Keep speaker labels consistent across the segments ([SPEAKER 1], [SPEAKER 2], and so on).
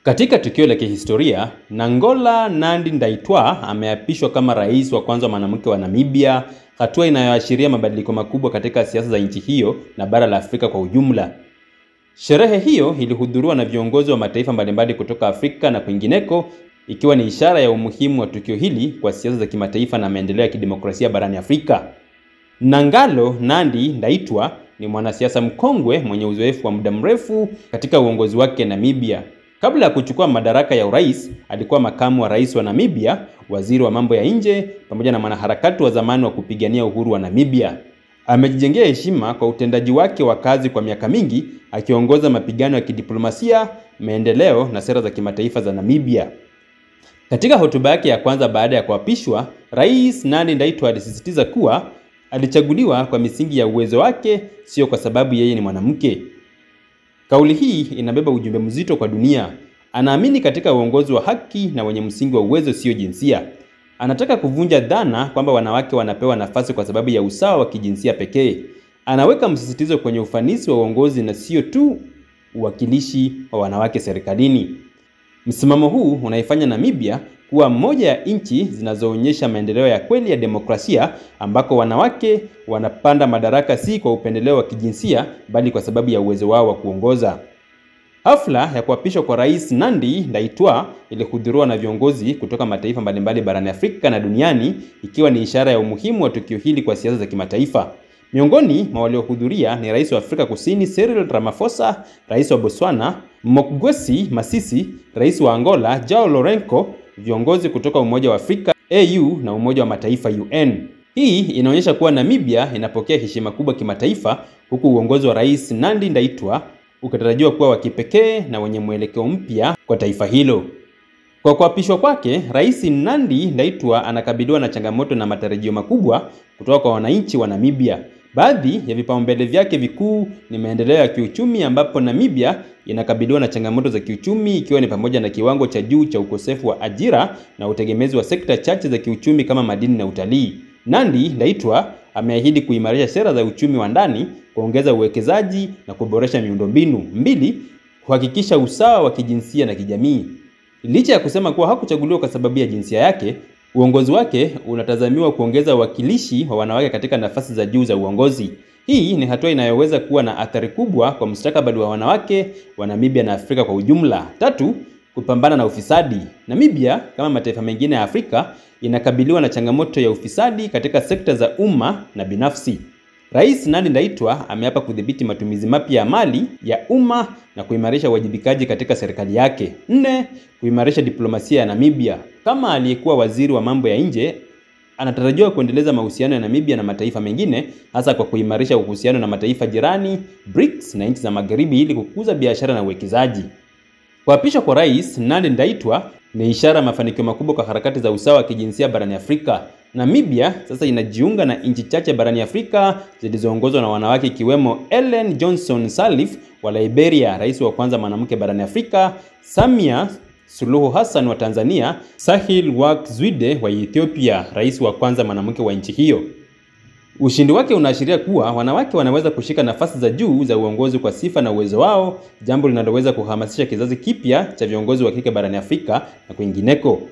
[SPEAKER 1] Katika tukio la kihistoria, Nangola Nandi-Ndaitwah ameapishwa kama rais wa kwanza mwanamke wa Namibia, hatua inayoashiria mabadiliko makubwa katika siasa za nchi hiyo na bara la Afrika kwa ujumla. Sherehe hiyo ilihudhuriwa na viongozi wa mataifa mbalimbali kutoka Afrika na kwingineko, ikiwa ni ishara ya umuhimu wa tukio hili kwa siasa za kimataifa na maendeleo ya kidemokrasia barani Afrika. Nangolo Nandi-Ndaitwah ni mwanasiasa mkongwe mwenye uzoefu wa muda mrefu katika uongozi wake Namibia. Kabla ya kuchukua madaraka ya urais, alikuwa makamu wa rais wa Namibia, waziri wa mambo ya nje, pamoja na mwanaharakati wa zamani wa kupigania uhuru wa Namibia. Amejijengea heshima kwa utendaji wake wa kazi kwa miaka mingi, akiongoza mapigano ya kidiplomasia, maendeleo na sera za kimataifa za Namibia. Katika hotuba yake ya kwanza baada ya kuapishwa, Rais Nandi-Ndaitwah alisisitiza kuwa alichaguliwa kwa misingi ya uwezo wake, sio kwa sababu yeye ni mwanamke. Kauli hii inabeba ujumbe mzito kwa dunia. Anaamini katika uongozi wa haki na wenye msingi wa uwezo, sio jinsia. Anataka kuvunja dhana kwamba wanawake wanapewa nafasi kwa sababu ya usawa wa kijinsia pekee. Anaweka msisitizo kwenye ufanisi wa uongozi na sio tu uwakilishi wa wanawake serikalini. Msimamo huu unaifanya Namibia kuwa moja ya nchi zinazoonyesha maendeleo ya kweli ya demokrasia, ambako wanawake wanapanda madaraka si kwa upendeleo wa kijinsia bali kwa sababu ya uwezo wao wa kuongoza. Hafla ya kuapishwa kwa Rais Nandi-Ndaitwah ilihudhuriwa na viongozi kutoka mataifa mbalimbali barani Afrika na duniani, ikiwa ni ishara ya umuhimu wa tukio hili kwa siasa za kimataifa. Miongoni mwa waliohudhuria ni Rais wa Afrika Kusini Cyril Ramaphosa, Rais wa Botswana Mokgweetsi Masisi, Rais wa Angola Joao Lourenco, viongozi kutoka Umoja wa Afrika AU na Umoja wa Mataifa UN. Hii inaonyesha kuwa Namibia inapokea heshima kubwa kimataifa, huku uongozi wa Rais Nandi-Ndaitwah ukitarajiwa kuwa wa kipekee na wenye mwelekeo mpya kwa taifa hilo. Kwa kuapishwa kwake, Rais Nandi-Ndaitwah anakabiliwa na changamoto na matarajio makubwa kutoka kwa wananchi wa Namibia. Baadhi ya vipaumbele vyake vikuu ni maendeleo ya kiuchumi, ambapo Namibia inakabiliwa na changamoto za kiuchumi, ikiwa ni pamoja na kiwango cha juu cha ukosefu wa ajira na utegemezi wa sekta chache za kiuchumi kama madini na utalii. Nandi-Ndaitwah ameahidi kuimarisha sera za uchumi wa ndani, kuongeza uwekezaji na kuboresha miundombinu. 2. Kuhakikisha usawa wa kijinsia na kijamii. Licha ya kusema kuwa hakuchaguliwa kwa sababu ya jinsia yake, uongozi wake unatazamiwa kuongeza uwakilishi wa wanawake katika nafasi za juu za uongozi. Hii ni hatua inayoweza kuwa na athari kubwa kwa mustakabali wa wanawake wa Namibia na Afrika kwa ujumla. 3. Kupambana na ufisadi. Namibia, kama mataifa mengine ya Afrika, inakabiliwa na changamoto ya ufisadi katika sekta za umma na binafsi. Rais Nandi-Ndaitwah ameapa kudhibiti matumizi mapya ya mali ya umma na kuimarisha uwajibikaji katika serikali yake. 4. Kuimarisha diplomasia ya Namibia. Kama aliyekuwa waziri wa mambo ya nje, anatarajiwa kuendeleza mahusiano ya Namibia na mataifa mengine, hasa kwa kuimarisha uhusiano na mataifa jirani, BRICS na nchi za Magharibi, ili kukuza biashara na uwekezaji. Kuapishwa kwa Rais Nandi-Ndaitwah ni ishara ya mafanikio makubwa kwa harakati za usawa wa kijinsia barani Afrika. Namibia sasa inajiunga na nchi chache barani Afrika zilizoongozwa na wanawake, ikiwemo Ellen Johnson Sirleaf wa Liberia, rais wa kwanza mwanamke barani Afrika, Samia Suluhu Hassan wa Tanzania, Sahle-Work Zewde wa Ethiopia, rais wa kwanza mwanamke wa nchi hiyo. Ushindi wake unaashiria kuwa wanawake wanaweza kushika nafasi za juu za uongozi kwa sifa na uwezo wao, jambo linaloweza kuhamasisha kizazi kipya cha viongozi wa kike barani Afrika na kwingineko.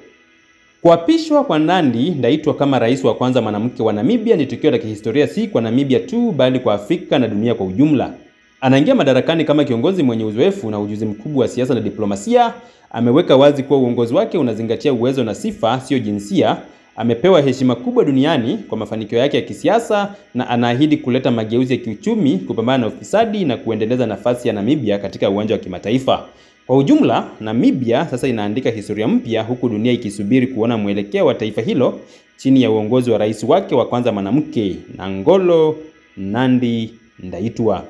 [SPEAKER 1] Kuapishwa kwa Nandi-Ndaitwah kama rais wa kwanza mwanamke wa Namibia ni tukio la kihistoria, si kwa Namibia tu bali kwa Afrika na dunia kwa ujumla. Anaingia madarakani kama kiongozi mwenye uzoefu na ujuzi mkubwa wa siasa na diplomasia. Ameweka wazi kuwa uongozi wake unazingatia uwezo na sifa, sio jinsia. Amepewa heshima kubwa duniani kwa mafanikio yake ya kisiasa na anaahidi kuleta mageuzi ya kiuchumi, kupambana na ufisadi na kuendeleza nafasi ya Namibia katika uwanja wa kimataifa. Kwa ujumla, Namibia sasa inaandika historia mpya, huku dunia ikisubiri kuona mwelekeo wa taifa hilo chini ya uongozi wa rais wake wa kwanza mwanamke, Nangolo Nandi-Ndaitwah.